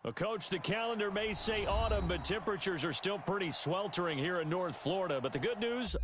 Well, Coach, the calendar may say autumn, but temperatures are still pretty sweltering here in North Florida. But the good news...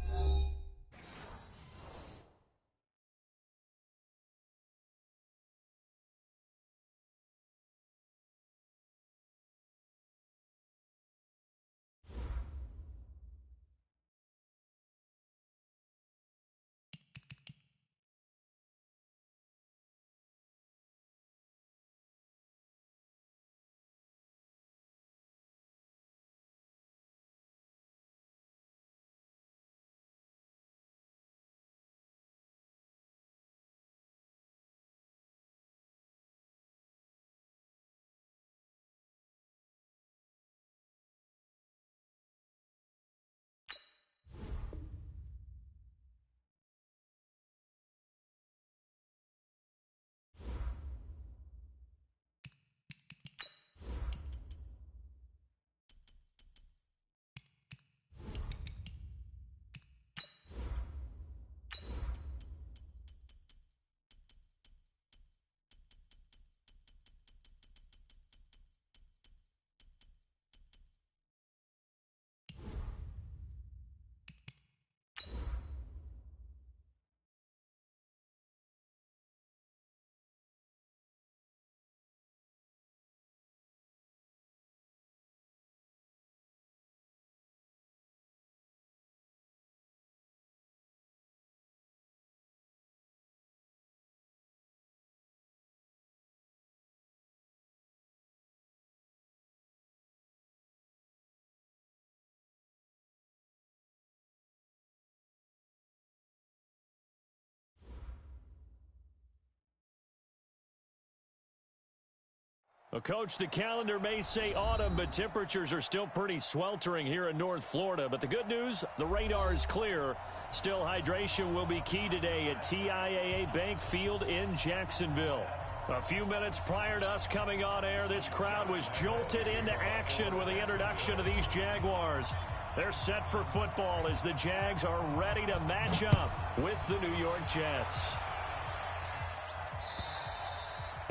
Well, Coach, the calendar may say autumn, but temperatures are still pretty sweltering here in North Florida. But the good news, the radar is clear. Still, hydration will be key today at TIAA Bank Field in Jacksonville. A few minutes prior to us coming on air, this crowd was jolted into action with the introduction of these Jaguars. They're set for football as the Jags are ready to match up with the New York Jets.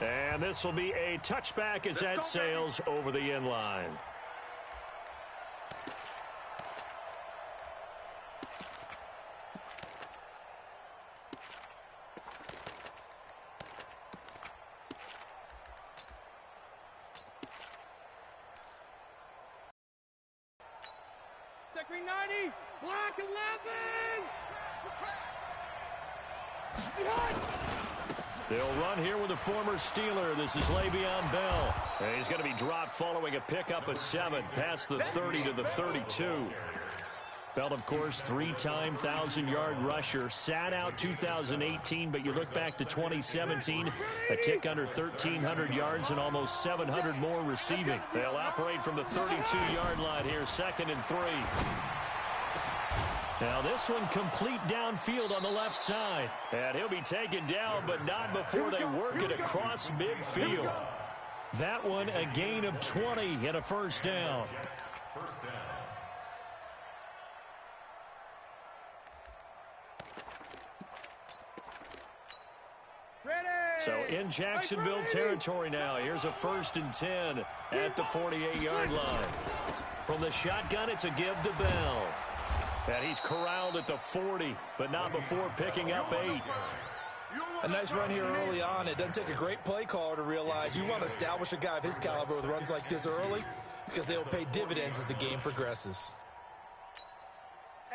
And this will be a touchback as that sails over the end line. Second 90, block 11. They'll run here with a former Steeler. This is Le'Veon Bell. And he's going to be dropped following a pickup of 7 past the 30 to the 32. Bell, of course, 3-time 1,000-yard rusher. Sat out 2018, but you look back to 2017, a tick under 1,300 yards and almost 700 more receiving. They'll operate from the 32-yard line here, 2nd and 3. Now this one complete downfield on the left side. And he'll be taken down, but not before they work it across midfield. That one a gain of 20 and a first down. So in Jacksonville territory now. Here's a 1st and 10 at the 48-yard line. From the shotgun, it's a give to Bell. And he's corralled at the 40, but not before picking up 8. A nice run here early on. It doesn't take a great play caller to realize you want to establish a guy of his caliber with runs like this early because they will pay dividends as the game progresses.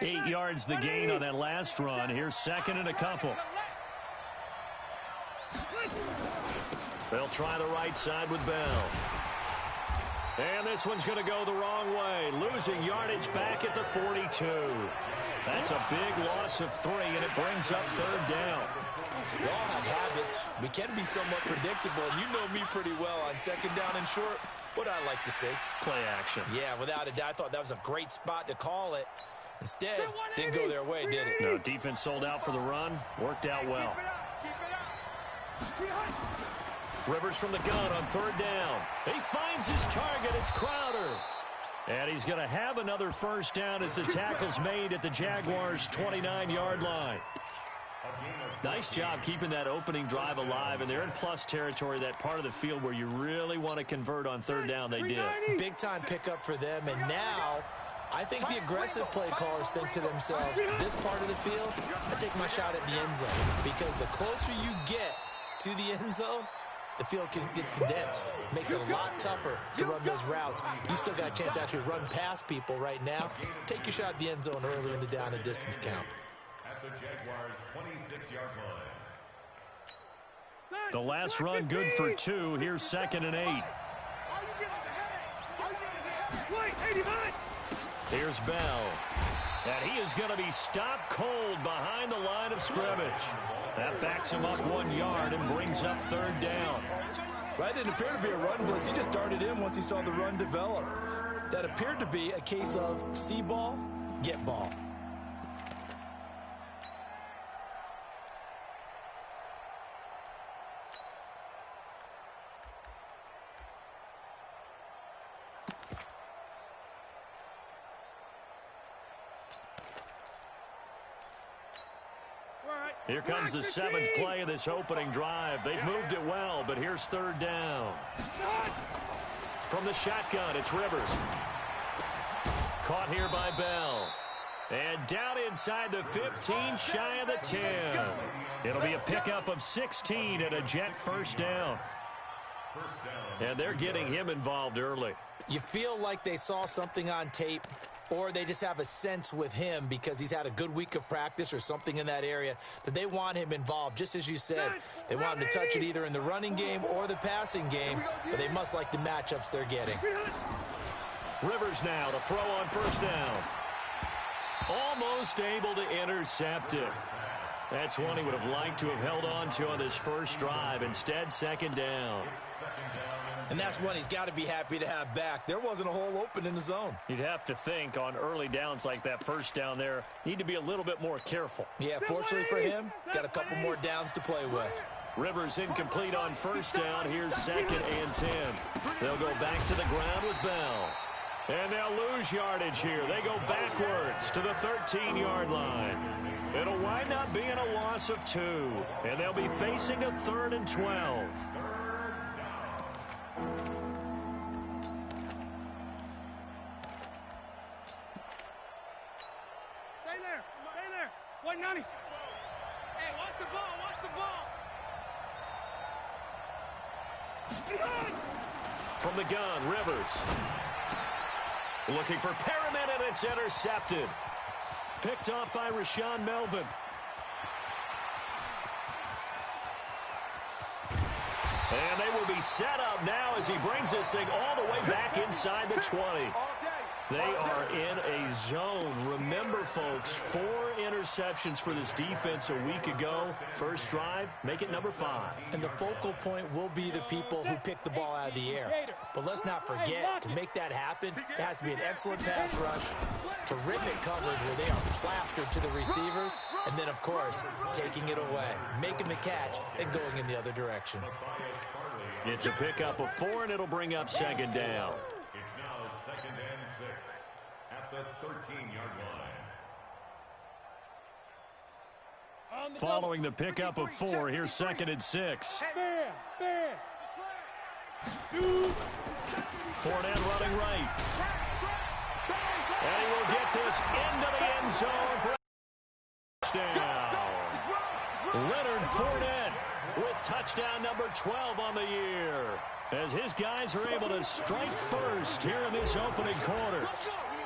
8 yards the gain on that last run. Here's 2nd and a couple. They'll try the right side with Bell. And this one's going to go the wrong way. Losing yardage back at the 42. That's a big loss of 3, and it brings up 3rd down. We all have habits. We can be somewhat predictable, and you know me pretty well on 2nd down and short. What I like to say? Play action. Yeah, without a doubt. I thought that was a great spot to call it. Instead, didn't go their way, did it? No, defense sold out for the run. Worked out well. Rivers from the gun on 3rd down. He finds his target. It's Crowder. And he's going to have another first down as the tackle's made at the Jaguars' 29-yard line. Nice job keeping that opening drive alive, and they're in plus territory, that part of the field where you really want to convert on third down. They did. Big-time pickup for them, and now I think the aggressive play callers think to themselves, this part of the field, I take my shot at the end zone, because the closer you get to the end zone, the field gets condensed. Makes it a lot tougher to run those routes. You still got a chance to actually run past people right now. Take your shot at the end zone early in the down and distance count. At the Jaguars' 26-yard line. The last run good for 2. Here's 2nd and 8. Here's Bell. And he is going to be stopped cold behind the line of scrimmage. That backs him up 1 yard and brings up 3rd down. Right, it appeared to be a run blitz. He just started in once he saw the run develop. That appeared to be a case of see ball, get ball. Here comes the 7th play of this opening drive. They've moved it well, but here's 3rd down. From the shotgun, it's Rivers. Caught here by Bell. And down inside the 15, shy of the 10. It'll be a pickup of 16 and a Jet first down. And they're getting him involved early. You feel like they saw something on tape, or they just have a sense with him because he's had a good week of practice or something in that area that they want him involved. Just as you said, they want him to touch it either in the running game or the passing game, but they must like the matchups they're getting. Rivers now to throw on first down. Almost able to intercept it. That's one he would have liked to have held on to on his first drive. Instead, 2nd down. And that's one he's got to be happy to have back. There wasn't a hole open in the zone. You'd have to think on early downs like that first down there, need to be a little bit more careful. Yeah, fortunately for him, got a couple more downs to play with. Rivers incomplete on first down. Here's 2nd and 10. They'll go back to the ground with Bell. And they'll lose yardage here. They go backwards to the 13-yard line. It'll wind up being a loss of 2. And they'll be facing a 3rd and 12. Hey, watch the ball, watch the ball. From the gun, Rivers. Looking for Perriman, and it's intercepted. Picked off by Rashaan Melvin. And they will be set up now as he brings this thing all the way back inside the 20. They are in a zone. Remember, folks, 4 interceptions for this defense a week ago. First drive, make it number 5. And the focal point will be the people who pick the ball out of the air. But let's not forget, to make that happen, it has to be an excellent pass rush, terrific coverage where they are plastered to the receivers, and then, of course, taking it away, making the catch, and going in the other direction. It's a pickup of 4, and it'll bring up 2nd down. It's now 2nd and 6 at the 13-yard line. Following the pickup of 4, here's 2nd and 6. Fournette running right. And he will get this into the end zone for a touchdown. Leonard Fournette with touchdown number 12 on the year, as his guys are able to strike first here in this opening quarter.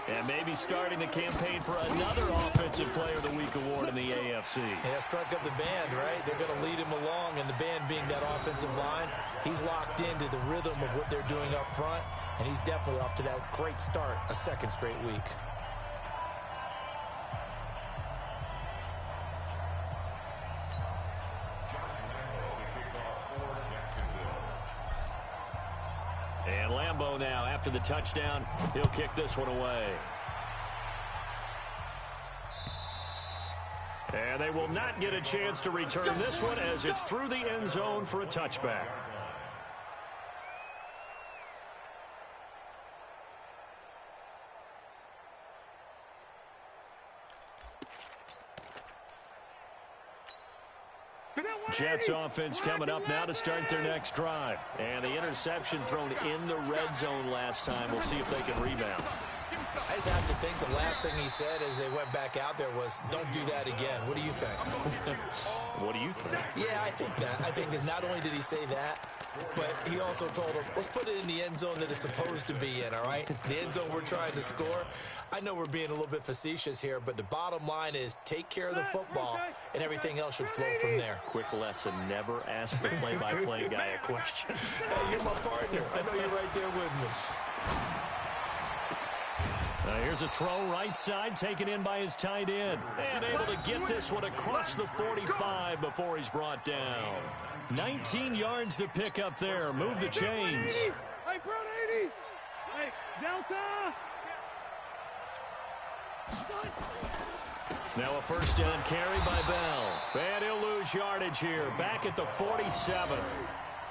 And maybe starting the campaign for another Offensive Player of the Week award in the AFC. Yeah, strike up the band, right? They're going to lead him along, and the band being that offensive line, he's locked into the rhythm of what they're doing up front, and he's definitely off to that great start, a 2nd straight week. And Lambeau now, after the touchdown, he'll kick this one away. And they will not get a chance to return this one as it's through the end zone for a touchback. Jets offense coming up now to start their next drive. And the interception thrown in the red zone last time. We'll see if they can rebound. I just have to think the last thing he said as they went back out there was, don't do that again. What do you think? What do you think? Yeah, I think that. I think that not only did he say that, but he also told him, let's put it in the end zone that it's supposed to be in, all right? The end zone we're trying to score. I know we're being a little bit facetious here, but the bottom line is take care of the football, and everything else should flow from there. Quick lesson, never ask the play-by-play guy a question. Hey, you're my partner. I know you're right there with me. Here's a throw right side, taken in by his tight end. And able to get this one across the 45 before he's brought down. 19 yards to pick up there. Move the chains. Hey, front 80. Hey, Delta. Now a first down carry by Bell. And he'll lose yardage here. Back at the 47.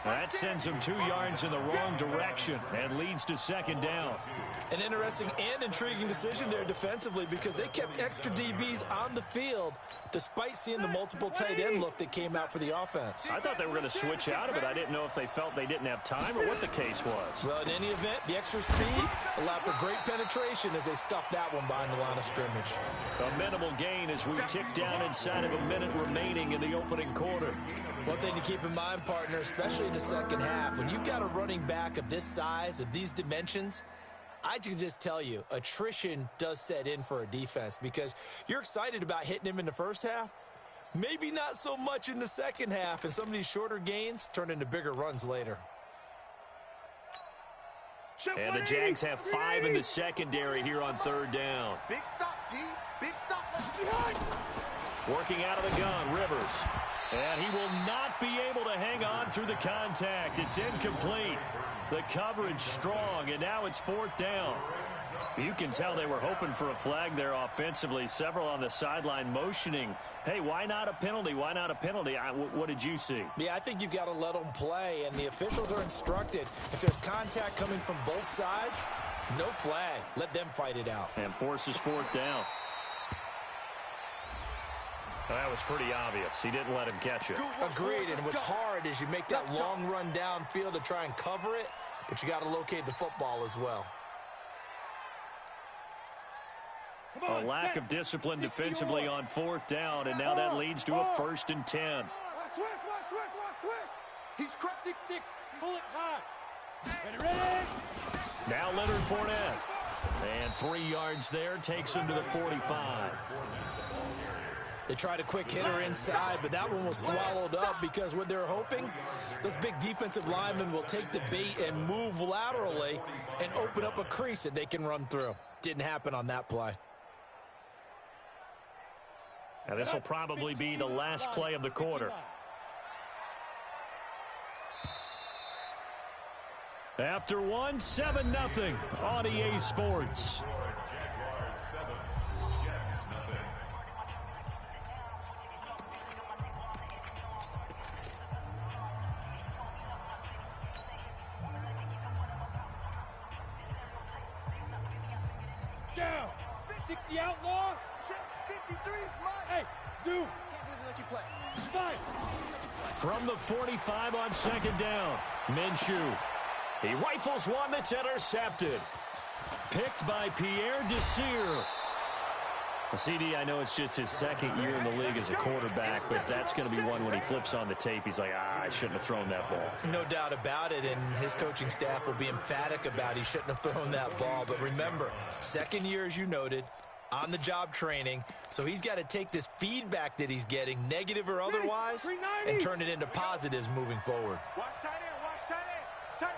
That sends him 2 yards in the wrong direction and leads to second down. An interesting and intriguing decision there defensively because they kept extra DBs on the field despite seeing the multiple tight end look that came out for the offense. I thought they were going to switch out of it. I didn't know if they felt they didn't have time or what the case was. Well, in any event, the extra speed allowed for great penetration as they stuffed that one behind the line of scrimmage. A minimal gain as we tick down inside of a minute remaining in the opening quarter. One thing to keep in mind, partner, especially in the second half, when you've got a running back of this size, of these dimensions, I can just tell you, attrition does set in for a defense because you're excited about hitting him in the first half, maybe not so much in the second half, and some of these shorter gains turn into bigger runs later. And the Jags have 5 in the secondary here on third down. Big stop, G. Big stop. Let's go. Working out of the gun, Rivers. And he will not be able to hang on through the contact. It's incomplete. The coverage strong, and now it's fourth down. You can tell they were hoping for a flag there offensively. Several on the sideline motioning, hey, why not a penalty? Why not a penalty? What did you see? Yeah, I think you've got to let them play, and the officials are instructed. If there's contact coming from both sides, no flag. Let them fight it out. And forces fourth down. That was pretty obvious. He didn't let him catch it. Agreed, and what's hard is you make that long run downfield to try and cover it, but you got to locate the football as well. A lack of discipline defensively on fourth down, and now that leads to a 1st and 10. Watch switch. He's crossed 6-6. Pull it high. Ready? Now Leonard Fournette. And 3 yards there takes him to the 45. They tried a quick hitter inside, but that one was swallowed up because what they're hoping, those big defensive linemen will take the bait and move laterally and open up a crease that they can run through. Didn't happen on that play. Now this will probably be the last play of the quarter. After one, 7-0 on EA Sports. Down. 60 outlaw. Check 53 smart. Hey, Zoo. Can't let you play. Fight. From the 45 on second down, Minshew. He rifles one that's intercepted. Picked by Pierre Desir. CD, I know it's just his second year in the league as a quarterback, but that's going to be one when he flips on the tape. He's like, I shouldn't have thrown that ball. No doubt about it, and his coaching staff will be emphatic about he shouldn't have thrown that ball. But remember, second year, as you noted, on-the-job training, so he's got to take this feedback that he's getting, negative or otherwise, and turn it into positives moving forward. Watch tight end. Watch tight end. Tight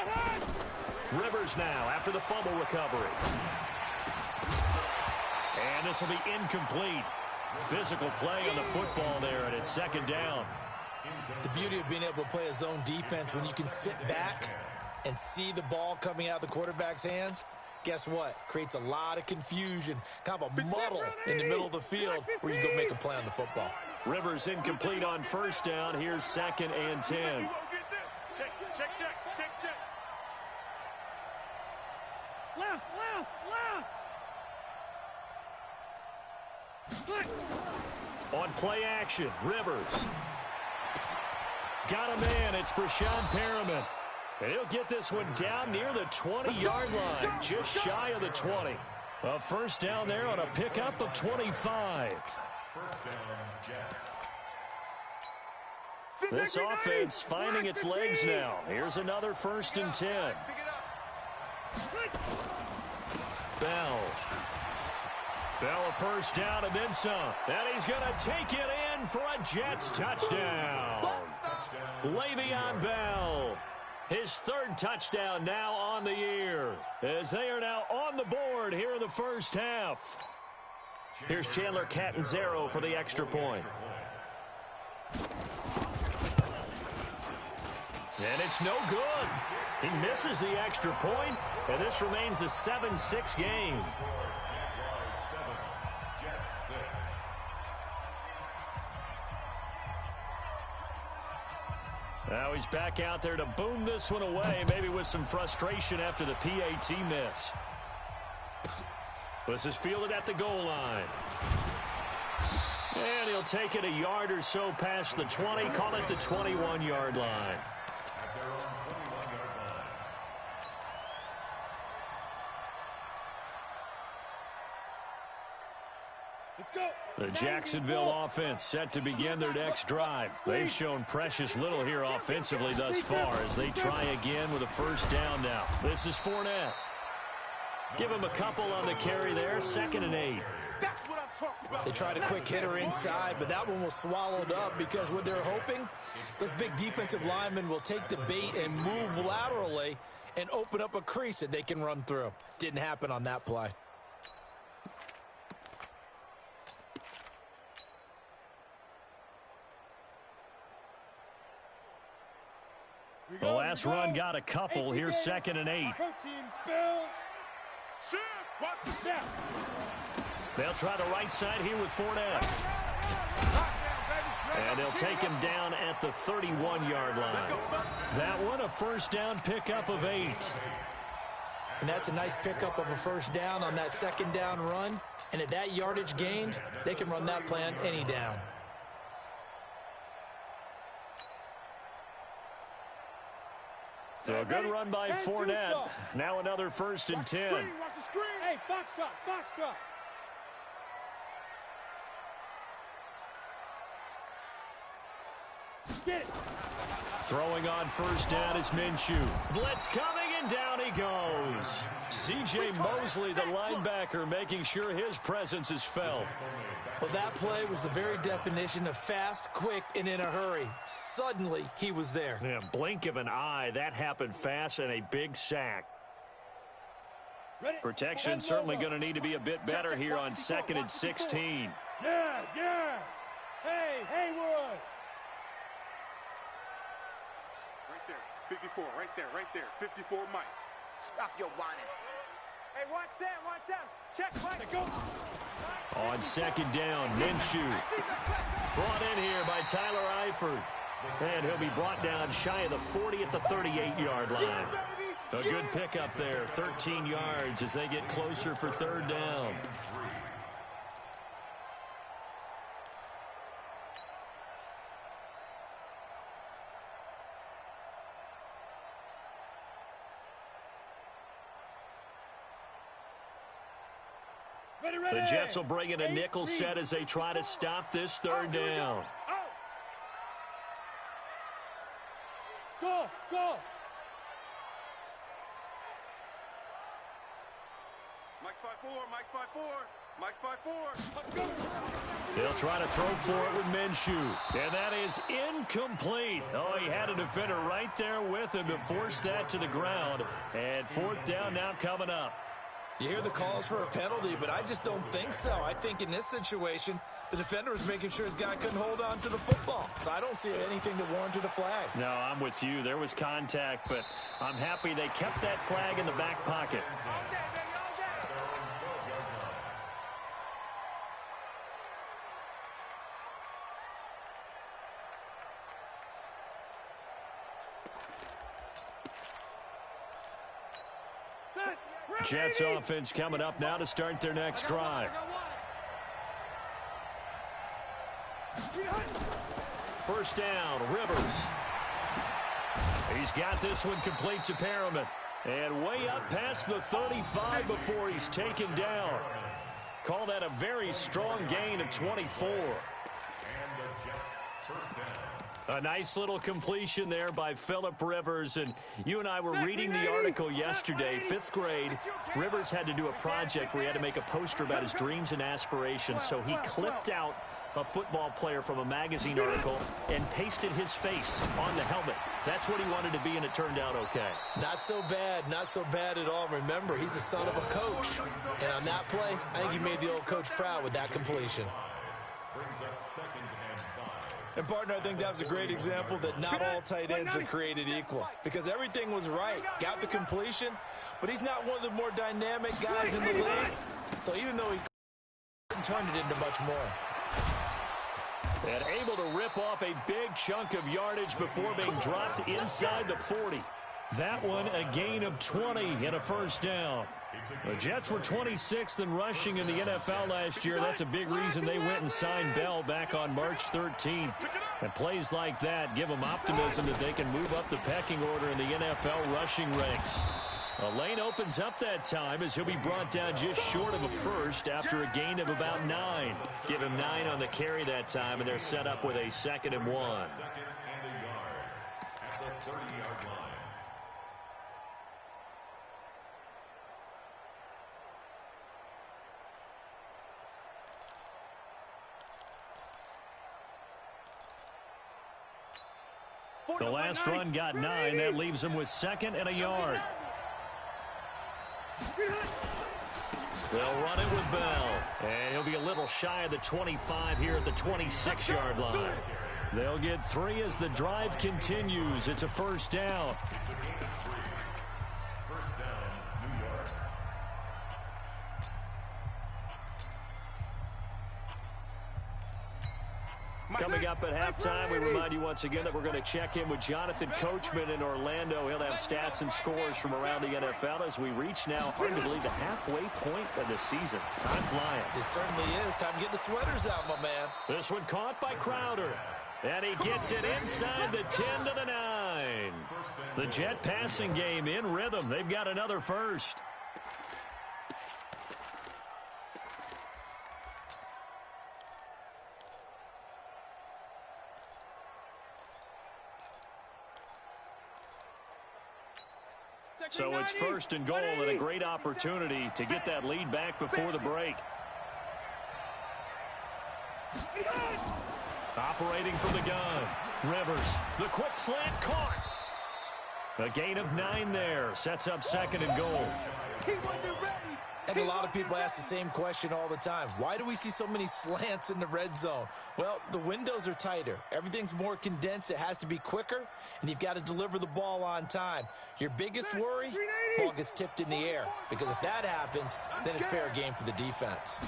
right. Rivers now after the fumble recovery. And this will be incomplete. Physical play on the football there, and it's second down. The beauty of being able to play a zone defense when you can sit back and see the ball coming out of the quarterback's hands, guess what? Creates a lot of confusion, kind of a muddle in the middle of the field where you can go make a play on the football. Rivers incomplete on first down. Here's 2nd and 10. Check. Left. On play action, Rivers. Got a man, it's Brashad Perriman. And he'll get this one down near the 20-yard line, just shy of the 20. A first down there on a pickup of 25. First down, Jets. This offense finding its legs now. Here's another 1st and 10. Bell. Bell a first down and then some. And he's going to take it in for a Jets touchdown. Le'Veon Bell. His 3rd touchdown now on the year, as they are now on the board here in the first half. Here's Chandler Catanzaro for the extra point. And it's no good. He misses the extra point, and this remains a 7-6 game. Now he's back out there to boom this one away, maybe with some frustration after the PAT miss. This is fielded at the goal line. And he'll take it a yard or so past the 20, call it the 21-yard line. The Jacksonville offense set to begin their next drive. They've shown precious little here offensively thus far as they try again with a first down now. This is Fournette. Give him a couple on the carry there, 2nd and 8. That's what I'm talking about. They tried a quick hitter inside, but that one was swallowed up because what they're hoping, those big defensive linemen will take the bait and move laterally and open up a crease that they can run through. Didn't happen on that play. The last run got a couple. Here's 2nd and 8. They'll try the right side here with Fournette. And they'll take him down at the 31-yard line. That one a first down pickup of 8. And that's a nice pickup of a first down on that 2nd down run. And at that yardage gained, they can run that play on any down. So a good run by Fournette. Now another 1st and 10. Hey, Foxtrot, Foxtrot. Get it. Throwing on first down is Minshew. Blitz coming, and down he goes. C.J. Mosley, the linebacker, making sure his presence is felt. Well, that play was the very definition of fast, quick, and in a hurry. Suddenly, he was there. Yeah, blink of an eye. That happened fast and a big sack. Protection certainly going to need to be a bit better here on 2nd and 16. Yes, yes. Hey, Haywood. Right there, 54, right there, 54, Mike. Stop your whining. Hey, watch Sam. Check, Mike. Go. On 2nd down, Minshew. Brought in here by Tyler Eifert. And he'll be brought down shy of the 40 at the 38-yard line. A good pickup there, 13 yards as they get closer for 3rd down. The Jets will bring in a nickel set as they try to stop this 3rd down. Go. Mike 5-4. They'll try to throw for it with Minshew. And that is incomplete. Oh, he had a defender right there with him to force that to the ground. And 4th down now coming up. You hear the calls for a penalty, but I just don't think so. I think in this situation, the defender was making sure his guy couldn't hold on to the football. So I don't see anything to warrant a flag. No, I'm with you. There was contact, but I'm happy they kept that flag in the back pocket. All day, baby, all day. Jets offense coming up now to start their next drive. First down, Rivers. He's got this one complete to Perriman. And way up past the 35 before he's taken down. Call that a very strong gain of 24. And the Jets first down. A nice little completion there by Phillip Rivers. And you and I were reading the article yesterday, 5th grade. Rivers had to do a project where he had to make a poster about his dreams and aspirations. So he clipped out a football player from a magazine article and pasted his face on the helmet. That's what he wanted to be, and it turned out okay. Not so bad at all. Remember, he's the son of a coach. And on that play, I think he made the old coach proud with that completion. Brings up 2nd and 5. And, partner, I think that was a great example that not all tight ends are created equal. Because everything was right. Got the completion, but he's not one of the more dynamic guys in the league. So even though he couldn't turn it into much more. And able to rip off a big chunk of yardage before being dropped inside the 40. That one a gain of 20 and a first down. The Jets were 26th in rushing in the NFL last year. That's a big reason they went and signed Bell back on March 13th. And plays like that give them optimism that they can move up the pecking order in the NFL rushing ranks. A lane opens up that time as he'll be brought down just short of a first after a gain of about 9. Give him 9 on the carry that time, and they're set up with a 2nd and 1. 2nd and a yard at the 30-yard line. The last run got 9. That leaves him with 2nd and a yard. They'll run it with Bell. And he'll be a little shy of the 25 here at the 26-yard line. They'll get 3 as the drive continues. It's a first down. It's a gain of 3. First down, New York. Coming up at halftime, we remind you once again that we're going to check in with Jonathan Coachman in Orlando. He'll have stats and scores from around the NFL as we reach now, hard to believe, the halfway point of the season. Time flying. It certainly is. Time to get the sweaters out, my man. This one caught by Crowder. And he gets it inside the 10 to the 9. The Jet passing game in rhythm. They've got another first. So it's 1st and goal and a great opportunity to get that lead back before the break. Operating from the gun. Rivers, the quick slant caught. A gain of 9 there. Sets up 2nd and goal. And a lot of people ask the same question all the time. Why do we see so many slants in the red zone? Well, the windows are tighter. Everything's more condensed. It has to be quicker, and you've got to deliver the ball on time. Your biggest worry, ball gets tipped in the air, because if that happens, then it's fair game for the defense.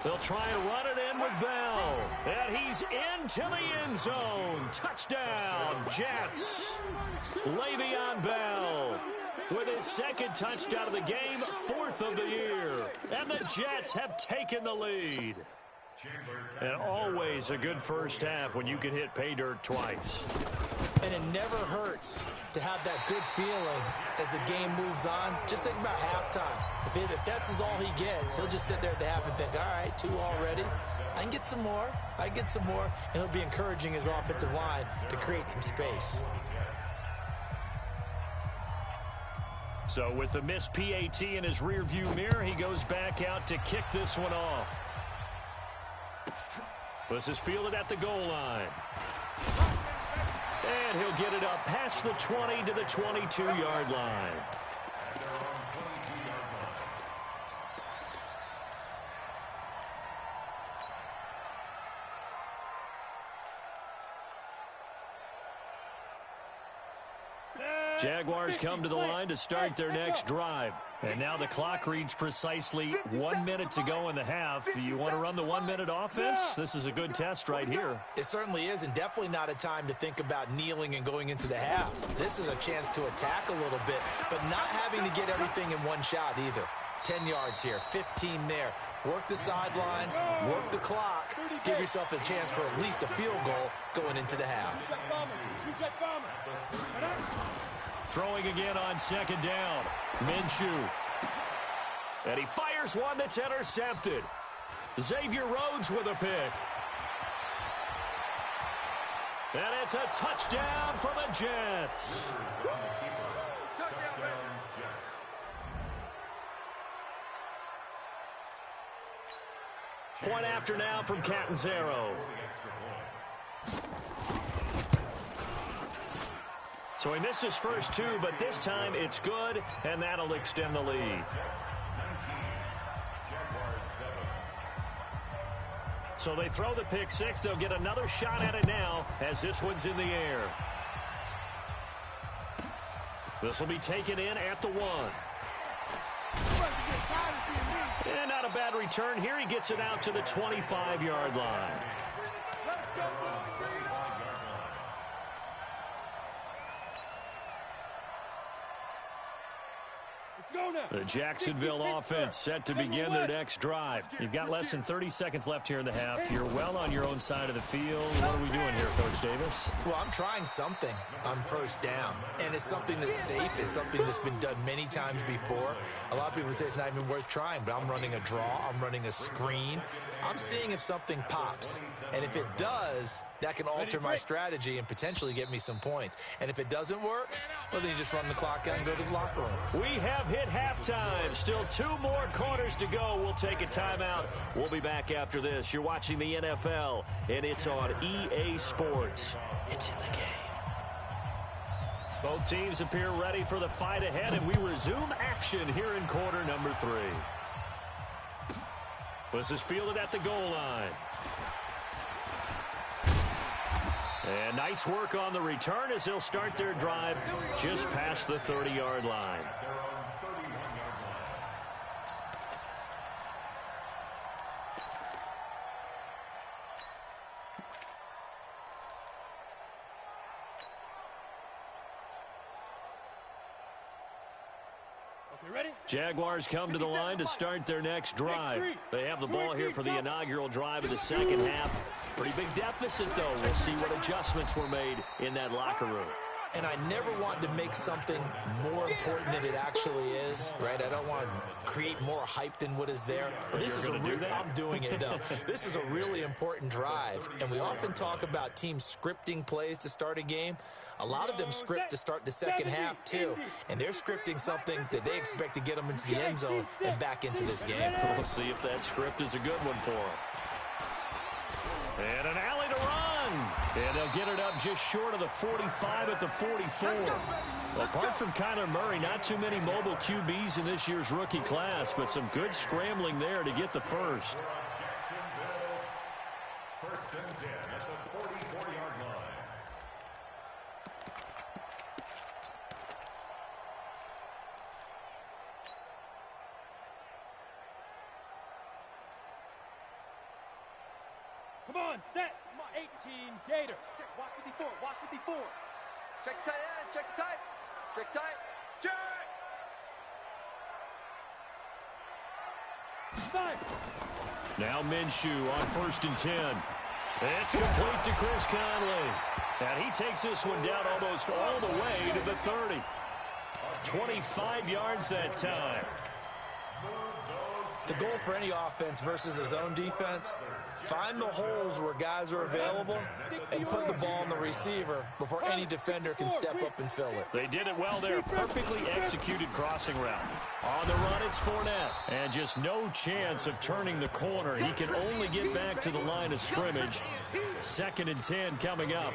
They'll try and run it in with Bell. And he's into the end zone. Touchdown, Jets. Le'Veon Bell with his 2nd touchdown of the game, 4th of the year. And the Jets have taken the lead. And always a good first half when you can hit pay dirt twice. And it never hurts to have that good feeling as the game moves on. Just think about halftime. If that's all he gets, he'll just sit there at the half and think, all right, 2 already. I can get some more. I get some more. And he'll be encouraging his offensive line to create some space. So with the missed PAT in his rearview mirror, he goes back out to kick this one off. This is fielded at the goal line. And he'll get it up past the 20 to the 22-yard line. Jaguars come to the line to start their next drive. And now the clock reads precisely 1 minute to go in the half. You want to run the 1 minute offense? This is a good test right here. It certainly is, and definitely not a time to think about kneeling and going into the half. This is a chance to attack a little bit, but not having to get everything in one shot either. 10 yards here, 15 there. work the sidelines, work the clock, give yourself a chance for at least a field goal going into the half. Throwing again on second down. Minshew. And he fires one that's intercepted. Xavier Rhodes with a pick. And it's a touchdown for the Jets. Point after now from Catanzaro. So he missed his first two, but this time it's good, and that'll extend the lead. So they throw the pick six. They'll get another shot at it now as this one's in the air. This will be taken in at the 1. And not a bad return here. He gets it out to the 25-yard line. The Jacksonville offense set to begin their next drive. You've got less than 30 seconds left here in the half. You're well on your own side of the field. What are we doing here, Coach Davis? Well, I'm trying something on first down, and it's something that's safe. It's something that's been done many times before. A lot of people say it's not even worth trying, but I'm running a draw. I'm running a screen. I'm seeing if something pops, and if it does, that can alter my strategy and potentially get me some points. And if it doesn't work, well, then you just run the clock out and go to the locker room. We have hit halftime. Still 2 more quarters to go. We'll take a timeout. We'll be back after this. You're watching the NFL, and it's on EA Sports. It's in the game. Both teams appear ready for the fight ahead, and we resume action here in quarter number 3. This is fielded at the goal line. And nice work on the return as they'll start their drive just past the 30-yard line. Jaguars come to the line to start their next drive. They have the ball here for the inaugural drive of the second half. Pretty big deficit, though. We'll see what adjustments were made in that locker room. And I never want to make something more important than it actually is, right? I don't want to create more hype than what is there. But this is I'm doing it, though. This is a really important drive. And we often talk about teams scripting plays to start a game. A lot of them script to start the second half, too. And they're scripting something that they expect to get them into the end zone and back into this game. We'll see if that script is a good one for them. And an alley to run. And they'll get it up just short of the 45 at the 44. Apart from Kyler Murray, not too many mobile QBs in this year's rookie class, but some good scrambling there to get the first. First and 10 at the 44-yard line. Come on, set. Come on, 18, Gator. Check, watch 54, watch 54. Check tight end, check tight. Check tight. Check. 5. Now Minshew on first and 10. It's complete to Chris Conley. And he takes this one down almost all the way to the 30. 25 yards that time. The goal for any offense versus a zone defense, find the holes where guys are available and put the ball on the receiver before any defender can step up and fill it. They did it well there. Perfectly executed crossing route. On the run, it's Fournette. And just no chance of turning the corner. He can only get back to the line of scrimmage. 2nd and 10 coming up.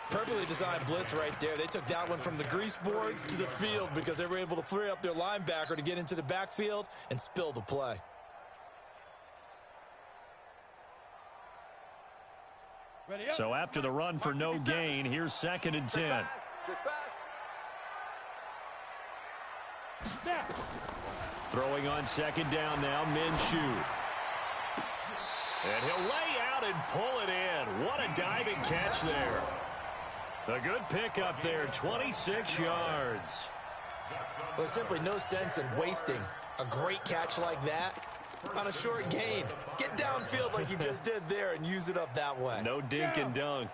Perfectly designed blitz right there. They took that one from the grease board to the field because they were able to free up their linebacker to get into the backfield and spill the play. So after the run for no gain, here's 2nd and 10. Throwing on second down now, Minshew. And he'll lay out and pull it in. What a diving catch there. A good pickup there, 26 yards. There's simply no sense in wasting a great catch like that on a short gain. Get downfield like you just did there and use it up that way. No dink and dunk.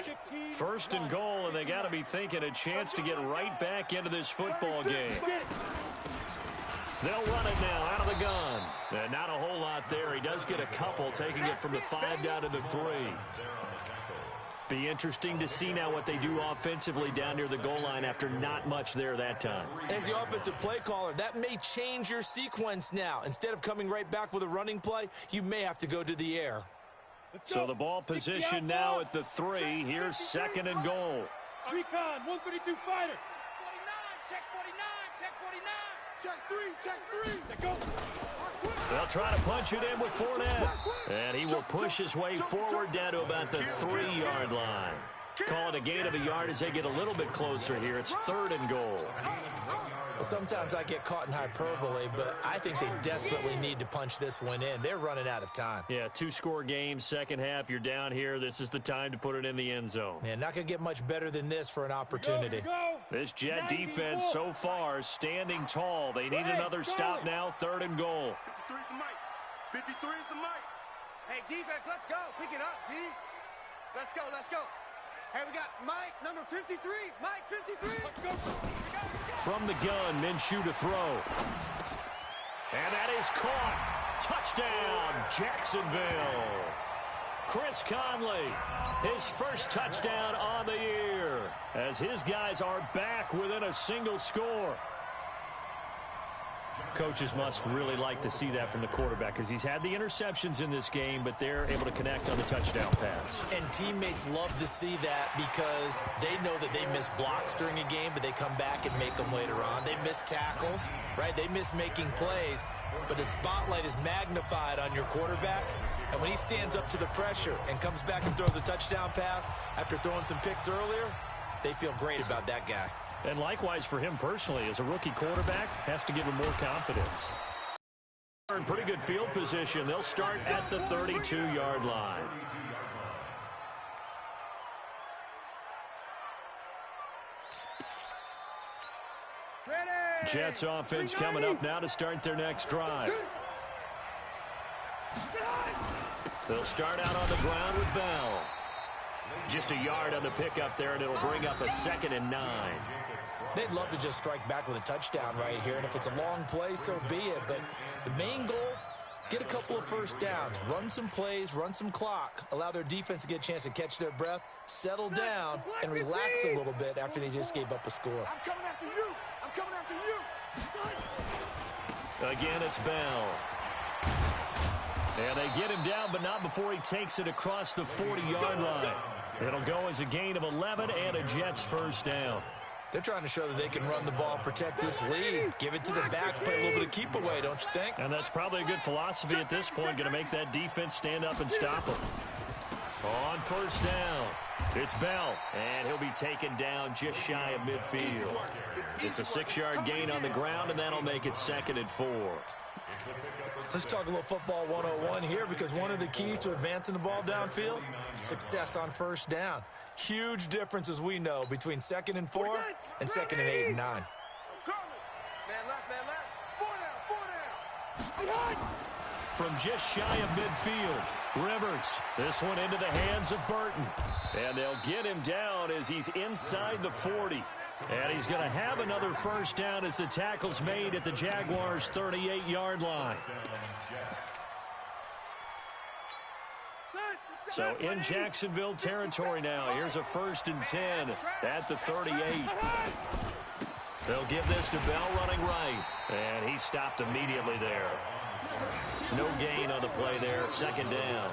First and goal, and they got to be thinking a chance to get right back into this football game. They'll run it now out of the gun. And not a whole lot there. He does get a couple, taking it from the 5 down to the 3. Be interesting to see now what they do offensively down near the goal line after not much there that time. As the offensive play caller, that may change your sequence now. Instead of coming right back with a running play, you may have to go to the air. So the ball position now at the 3. Here's second and goal. Recon, 132 fighter. 49, check 49, check 49. Check 3, check 3. Let go. They'll try to punch it in with Fournette. And he will push his way forward down to about the 3-yard line. Call it a gain of a yard as they get a little bit closer here. It's third and goal. Well, sometimes I get caught in hyperbole, but I think they desperately need to punch this one in. They're running out of time. Yeah, 2-score game, second half. You're down here. This is the time to put it in the end zone. Man, not going to get much better than this for an opportunity. This Jet defense so far standing tall. They need another stop now. Third and goal. 53 is the mic. 53 is the mic. Hey, defense, let's go. Pick it up, D. Let's go, let's go. Hey, we got Mike, number 53. Mike, 53. Let's go. From the gun, Minshew to throw. And that is caught. Touchdown, Jacksonville. Chris Conley, his first touchdown on the year, as his guys are back within a single score. Coaches must really like to see that from the quarterback because he's had the interceptions in this game, but they're able to connect on the touchdown pass. And teammates love to see that because they know that they miss blocks during a game, but they come back and make them later on. They miss tackles, right? They miss making plays, but the spotlight is magnified on your quarterback. And when he stands up to the pressure and comes back and throws a touchdown pass after throwing some picks earlier, they feel great about that guy. And likewise for him personally, as a rookie quarterback, has to give him more confidence. In pretty good field position. They'll start at the 32-yard line. Jets offense coming up now to start their next drive. They'll start out on the ground with Bell. Just a yard on the pickup there, and it'll bring up a 2nd and 9. They'd love to just strike back with a touchdown right here, and if it's a long play, so be it. But the main goal, get a couple of first downs, run some plays, run some clock, allow their defense to get a chance to catch their breath, settle down, and relax a little bit after they just gave up a score. I'm coming after you. I'm coming after you. Again, it's Bell. And they get him down, but not before he takes it across the 40-yard line. It'll go as a gain of 11 and a Jets first down. They're trying to show that they can run the ball, protect this lead, give it to the backs, play a little bit of keep away, don't you think? And that's probably a good philosophy at this point, going to make that defense stand up and stop them. On first down, it's Bell, and he'll be taken down just shy of midfield. It's a 6-yard gain on the ground, and that'll make it 2nd and 4. Let's talk a little football 101 here, because one of the keys to advancing the ball downfield, success on first down. Huge difference, as we know, between 2nd and 4 and 2nd and 8 and 9. Man left, 4 down. From just shy of midfield, Rivers. This one into the hands of Burton. And they'll get him down as he's inside the 40. And he's going to have another first down as the tackle's made at the Jaguars' 38-yard line. So in Jacksonville territory now. Here's a 1st and 10 at the 38. They'll give this to Bell running right. And he stopped immediately there. No gain on the play there. 2nd down.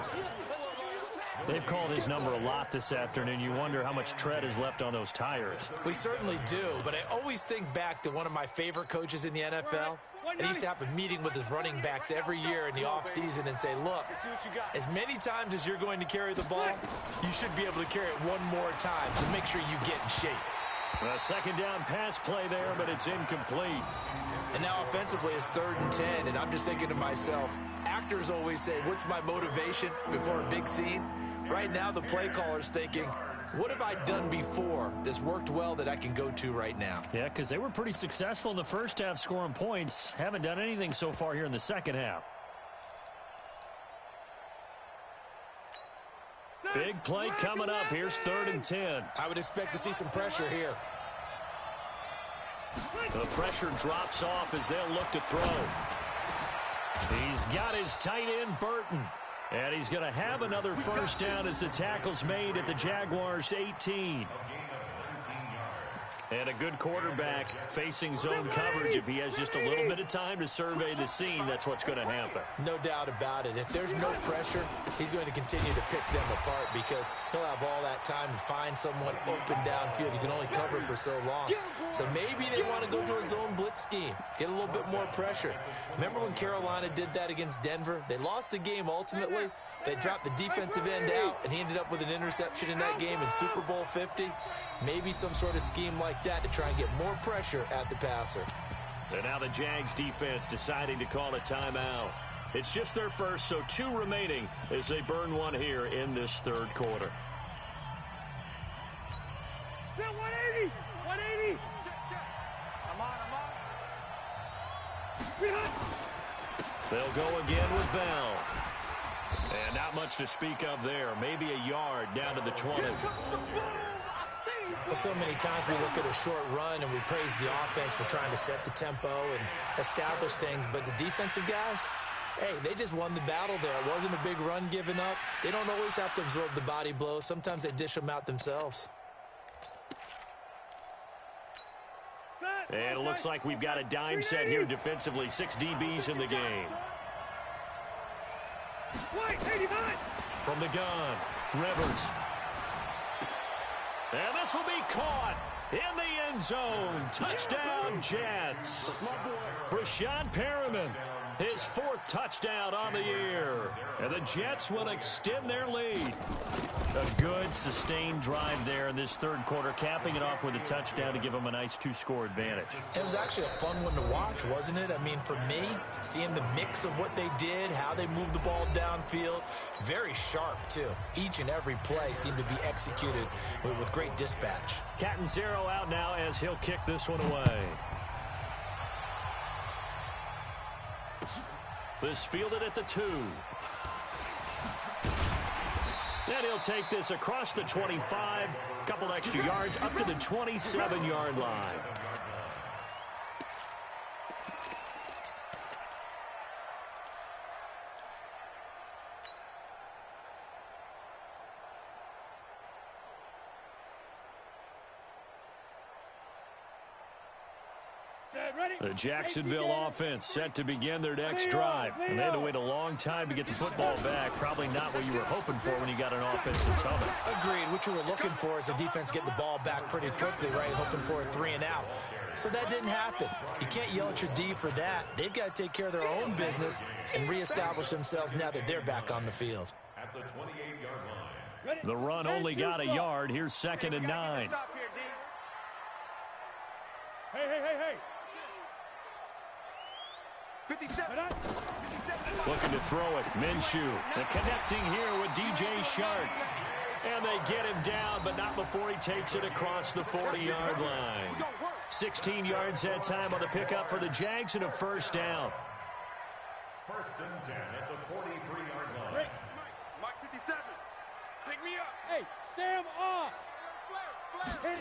They've called his number a lot this afternoon. You wonder how much tread is left on those tires. We certainly do, but I always think back to one of my favorite coaches in the NFL. And he used to have a meeting with his running backs every year in the offseason and say, look, as many times as you're going to carry the ball, you should be able to carry it one more time, so make sure you get in shape. A 2nd down pass play there, but it's incomplete. And now offensively it's 3rd and 10, and I'm just thinking to myself, actors always say, what's my motivation before a big scene? Right now the play caller's thinking, what have I done before that's worked well that I can go to right now? Yeah, because they were pretty successful in the first half scoring points. Haven't done anything so far here in the second half. Big play coming up. Here's 3rd and 10. I would expect to see some pressure here. The pressure drops off as they'll look to throw. He's got his tight end, Burton. And he's going to have another first down as the tackle's made at the Jaguars' 18. And a good quarterback facing zone coverage. If he has just a little bit of time to survey the scene, that's what's going to happen. No doubt about it. If there's no pressure, he's going to continue to pick them apart because he'll have all that time to find someone open downfield. He can only cover for so long. So maybe they want to go to a zone blitz scheme, get a little bit more pressure. Remember when Carolina did that against Denver? They lost the game ultimately. They dropped the defensive end out, and he ended up with an interception in that game in Super Bowl 50. Maybe some sort of scheme like that to try and get more pressure at the passer. And now the Jags defense deciding to call a timeout. It's just their first, so 2 remaining as they burn one here in this 3rd quarter. 180! 180! I'm on. They'll go again with Bell. And not much to speak of there. Maybe a yard down to the 20. Well, so many times we look at a short run and we praise the offense for trying to set the tempo and establish things. But the defensive guys, hey, they just won the battle there. It wasn't a big run given up. They don't always have to absorb the body blows. Sometimes they dish them out themselves. And it looks like we've got a dime set here defensively. 6 DBs in the game. From the gun, Rivers. And this will be caught in the end zone. Touchdown, Jets. Breshad Perriman, his 4th touchdown on the year. And the Jets will extend their lead. A good, sustained drive there in this 3rd quarter, capping it off with a touchdown to give them a nice 2-score advantage. It was actually a fun one to watch, wasn't it? I mean, for me, seeing the mix of what they did, how they moved the ball downfield, very sharp, too. Each and every play seemed to be executed with great dispatch. Catanzaro out now as he'll kick this one away. This fielded at the 2. Then he'll take this across the 25, a couple extra yards up to the 27-yard line. The Jacksonville offense set to begin their next drive. And they had to wait a long time to get the football back. Probably not what you were hoping for when you got an offense that's humming. Agreed. What you were looking for is the defense getting the ball back pretty quickly, right? Hoping for a 3 and out. So that didn't happen. You can't yell at your D for that. They've got to take care of their own business and reestablish themselves now that they're back on the field. At the 28-yard line. The run only got a yard. Here's 2nd and 9. Hey. 57. Looking to throw it. Minshew. And connecting here with DJ Shark. And they get him down, but not before he takes it across the 40-yard line. 16 yards that time on the pickup for the Jags and a first down. 1st and 10 at the 43-yard line. Mike 57. Pick me up. Hey, Sam off. Flare.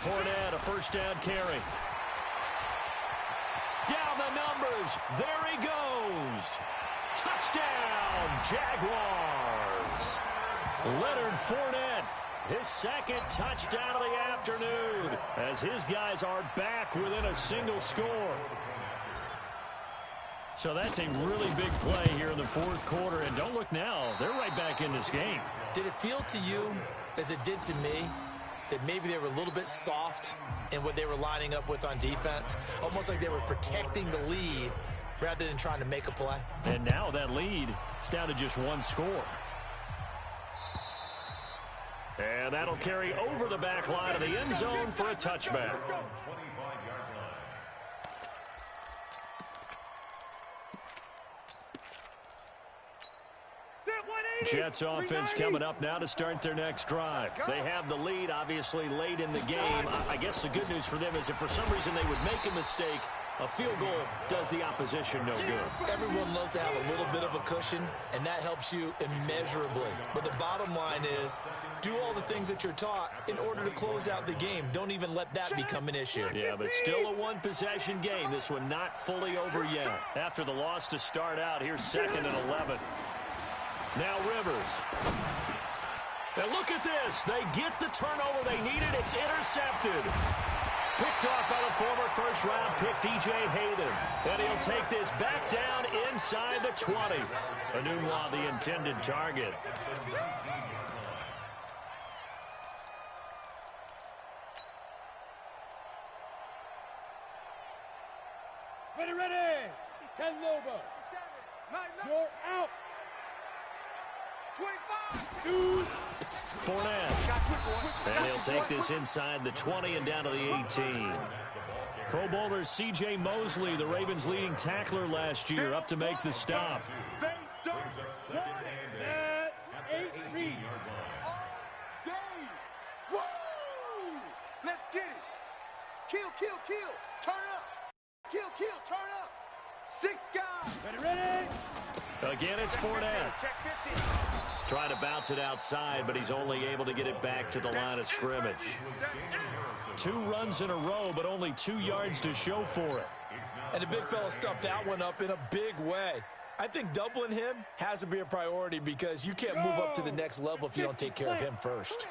Fournette, a first down carry. Down the numbers. There he goes. Touchdown, Jaguars. Leonard Fournette, his 2nd touchdown of the afternoon, as his guys are back within a single score. So that's a really big play here in the 4th quarter. And don't look now, they're right back in this game. Did it feel to you, as it did to me, that maybe they were a little bit soft in what they were lining up with on defense? Almost like they were protecting the lead rather than trying to make a play. And now that lead is down to just 1 score. And that'll carry over the back line of the end zone for a touchback. 25-yard line. Jets offense coming up now to start their next drive. They have the lead, obviously, late in the game. I guess the good news for them is if for some reason they would make a mistake, a field goal does the opposition no good. Everyone loves to have a little bit of a cushion, and that helps you immeasurably. But the bottom line is, do all the things that you're taught in order to close out the game. Don't even let that become an issue. Yeah, but still a one-possession game. This one not fully over yet. After the loss to start out, here's 2nd and 11. Now Rivers. And look at this. They get the turnover they needed. It's intercepted. Picked off by the former first-round pick, D.J. Hayden. And he'll take this back down inside the 20. Enunwa, the intended target. Ready. 10 Lobo. You're out. 25. 2. Fournette. And he'll take this inside the 20 and down to the 18. Pro Bowler C.J. Mosley, the Ravens' leading tackler last year, up to make the stop. They don't want it. Set. 8 read. Woo! Let's get it. Kill. Turn up. Kill. Turn up. 6 guys. Ready. Again, it's Fournette. Check 50. Trying to bounce it outside, but he's only able to get it back to the line of scrimmage. 2 runs in a row, but only 2 yards to show for it. And the big fella stuffed that one up in a big way. I think doubling him has to be a priority because you can't move up to the next level if you don't take care of him first.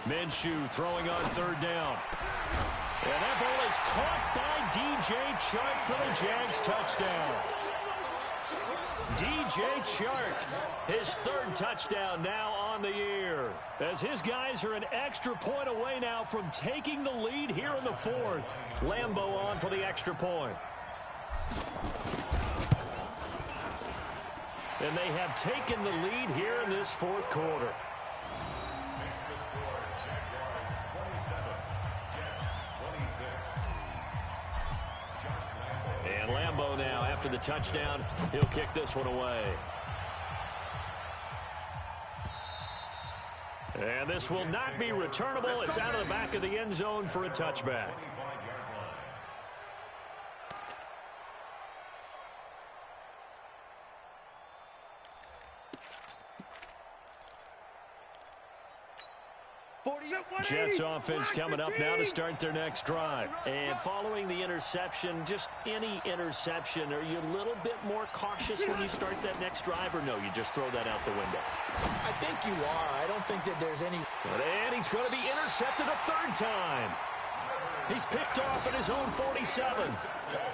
Minshew throwing on 3rd down. And that ball is caught by D.J. Chark for the Jags touchdown. D.J. Chark, his 3rd touchdown now on the year. As his guys are an extra point away now from taking the lead here in the 4th. Lambo on for the extra point. And they have taken the lead here in this 4th quarter. And Lambo now, after the touchdown, he'll kick this one away. And this will not be returnable. It's out of the back of the end zone for a touchback. Jets offense coming up now to start their next drive. And following the interception, just any interception, are you a little bit more cautious when you start that next drive, or no, you just throw that out the window? I think you are. I don't think that there's any... And he's going to be intercepted a 3rd time. He's picked off at his own 47.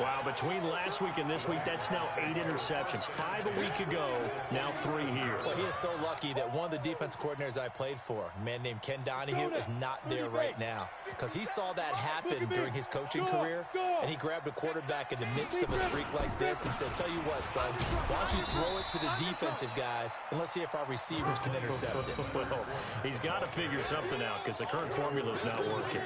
Wow, between last week and this week, that's now 8 interceptions. 5 a week ago, now 3 here. Well, he is so lucky that one of the defense coordinators I played for, a man named Ken Donahue, is not there right now. Because he saw that happen during his coaching career, and he grabbed a quarterback in the midst of a streak like this and said, tell you what, son, why don't you throw it to the defensive guys, and let's see if our receivers can intercept it. Well, he's got to figure something out because the current formula is not working.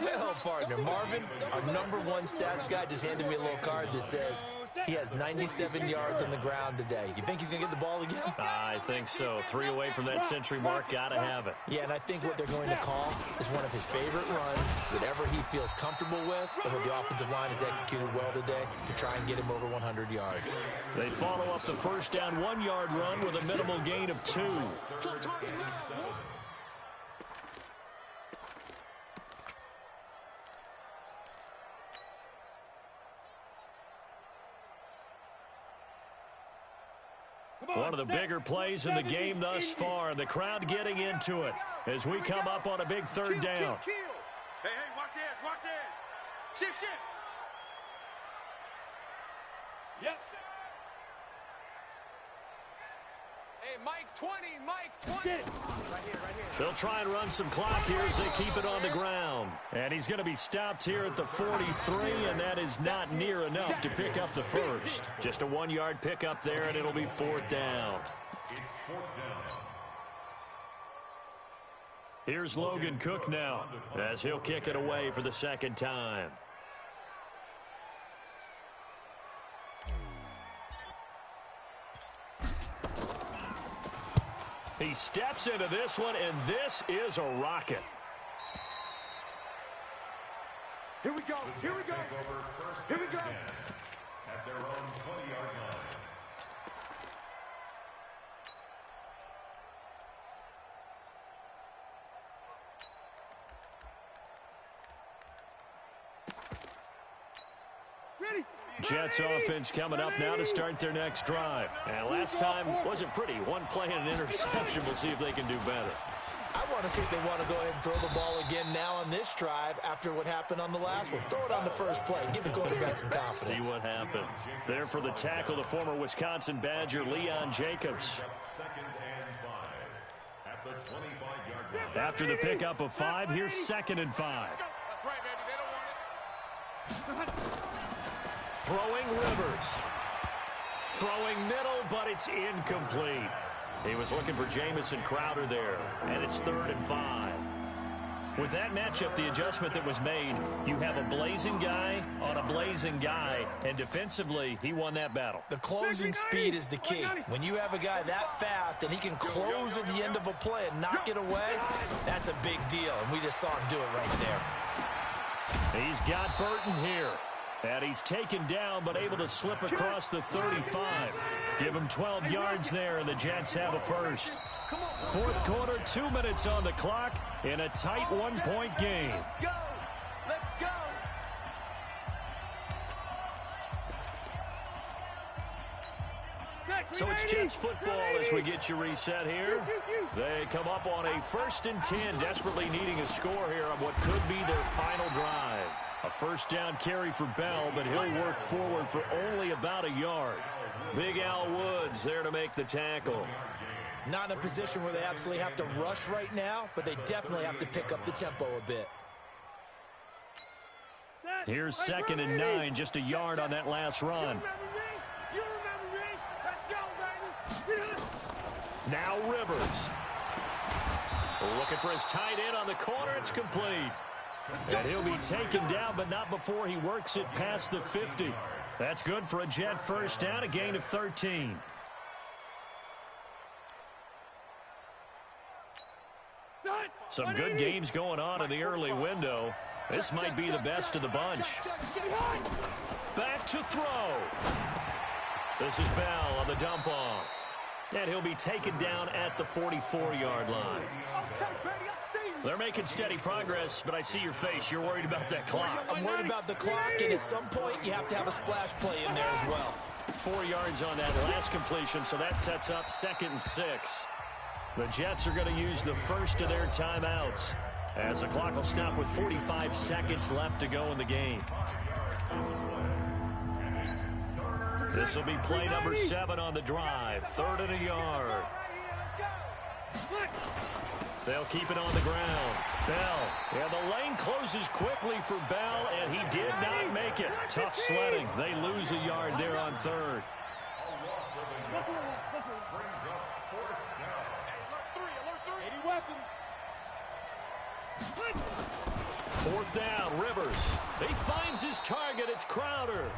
Well, partner, Marvin, our #1 stats guy, just handed me a little card that says he has 97 yards on the ground today. You think he's going to get the ball again? I think so. 3 away from that century mark. Got to have it. Yeah, and I think what they're going to call is one of his favorite runs, whatever he feels comfortable with, and what the offensive line has executed well today to try and get him over 100 yards. They follow up the first down 1-yard run with a minimal gain of 2. One of the bigger plays in the game thus far. The crowd getting into it as we come up on a big 3rd down. Hey, watch the edge. Shift. Yep. Hey, Mike 20. Get it. Right here. They'll try and run some clock here as they keep it on the ground. And he's going to be stopped here at the 43, and that is not near enough to pick up the first. Just a 1-yard pickup there, and it'll be 4th down. It's 4th down. Here's Logan Cook now as he'll kick it away for the 2nd time. He steps into this one, and this is a rocket. Here we go. go. Here we go. Here we go. At their own 20-yard line. Jets offense coming up now to start their next drive. And last time wasn't pretty. One play and an interception. We'll see if they can do better. I want to see if they want to go ahead and throw the ball again now on this drive after what happened on the last one. Throw it on the first play. Give the quarterback some confidence. See what happens. There for the tackle, the former Wisconsin Badger, Leon Jacobs. Second and 5 at the 25-yard line. After the pickup of 5, here's 2nd and 5. That's right, baby. They don't want it. Throwing Rivers. Throwing middle, but it's incomplete. He was looking for Jamison Crowder there, and it's 3rd and 5. With that matchup, the adjustment that was made, you have a blazing guy on a blazing guy, and defensively, he won that battle. The closing speed is the key. When you have a guy that fast and he can close at the end of a play and knock it away, that's a big deal, and we just saw him do it right there. He's got Burton here. And he's taken down, but able to slip across the 35. Give him 12 yards there, and the Jets have a first. 4th quarter, 2 minutes on the clock in a tight 1-point game. Let's go. Let's go. So it's Jets football as we get you reset here. They come up on a 1st and 10, desperately needing a score here on what could be their final drive. A 1st down carry for Bell, but he'll work forward for only about a yard. Big Al Woods there to make the tackle. Not in a position where they absolutely have to rush right now, but they definitely have to pick up the tempo a bit. Here's 2nd and 9, just a yard on that last run. You remember me. Let's go, baby. Now Rivers. Looking for his tight end on the corner. It's complete. And he'll be taken down, but not before he works it past the 50. That's good for a Jet 1st down, a gain of 13. Some good games going on in the early window. This might be the best of the bunch. Back to throw. This is Bell on the dump off. And he'll be taken down at the 44-yard line. They're making steady progress, but I see your face. You're worried about that clock. I'm worried about the clock, and at some point, you have to have a splash play in there as well. 4 yards on that last completion, so that sets up 2nd and 6. The Jets are going to use the first of their timeouts, as the clock will stop with 45 seconds left to go in the game. This will be play number 7 on the drive. 3rd and a yard. They'll keep it on the ground. Bell. Yeah, the lane closes quickly for Bell, and he did not make it. Tough sledding. They lose a yard there on 3rd. Fourth down, Rivers. He finds his target. It's Crowder.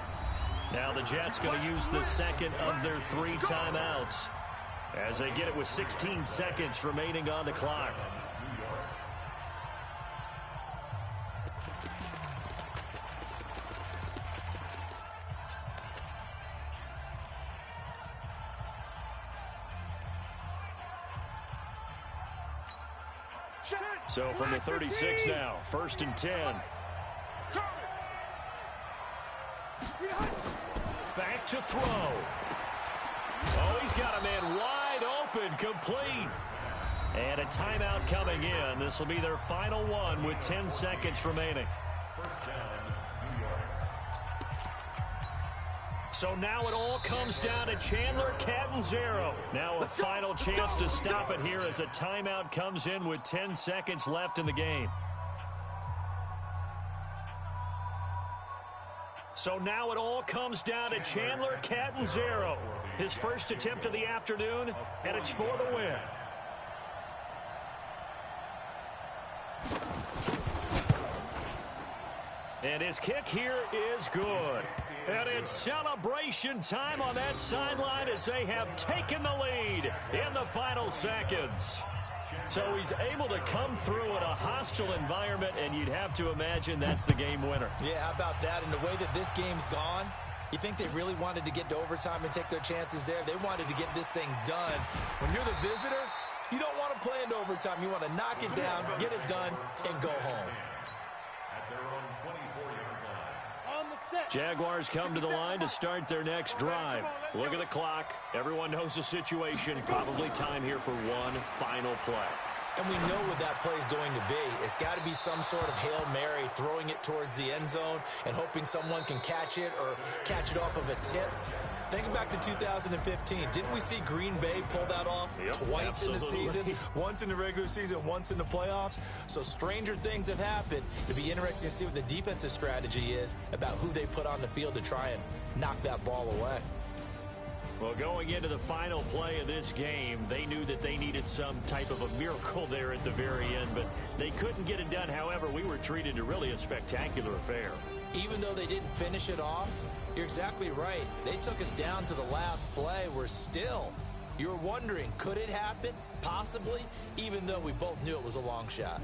Now the Jets going to use the 2nd of their 3 timeouts, as they get it with 16 seconds remaining on the clock. So from the 36 now, 1st and 10. Back to throw. Oh, he's got a man wide open, complete. And a timeout coming in. This will be their final one with 10 seconds remaining. So now it all comes down to Chandler Catanzaro. Now a final chance to stop it here as a timeout comes in with 10 seconds left in the game. So now it all comes down to Chandler Catanzaro. His first attempt of the afternoon, and it's for the win. And his kick here is good. And it's celebration time on that sideline as they have taken the lead in the final seconds. So he's able to come through in a hostile environment, and you'd have to imagine that's the game winner. Yeah, how about that? And the way that this game's gone, you think they really wanted to get to overtime and take their chances there? They wanted to get this thing done. When you're the visitor, you don't want to play into overtime. You want to knock it down, get it done, and go home. At their own 24-yard line. Jaguars come to the line to start their next drive. Look at the clock. Everyone knows the situation. Probably time here for one final play. And we know what that play is going to be. It's got to be some sort of Hail Mary, throwing it towards the end zone and hoping someone can catch it or catch it off of a tip. Think back to 2015. Didn't we see Green Bay pull that off twice in the season? Once in the regular season, once in the playoffs. So stranger things have happened. It'll be interesting to see what the defensive strategy is about who they put on the field to try and knock that ball away. Well, going into the final play of this game, they knew that they needed some type of a miracle there at the very end, but they couldn't get it done. However, we were treated to really a spectacular affair. Even though they didn't finish it off, you're exactly right. They took us down to the last play. We're still, you're wondering, could it happen? Possibly, even though we both knew it was a long shot.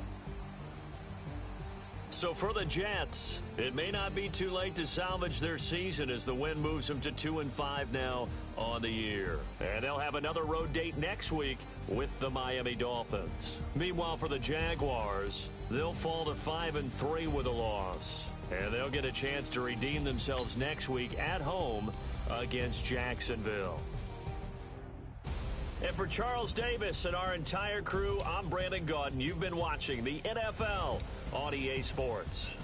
So for the Jets, it may not be too late to salvage their season as the win moves them to 2-5 now on the year. And they'll have another road date next week with the Miami Dolphins. Meanwhile, for the Jaguars, they'll fall to 5-3 with a loss. And they'll get a chance to redeem themselves next week at home against Jacksonville. And for Charles Davis and our entire crew, I'm Brandon Gaudin. You've been watching the NFL on EA Sports.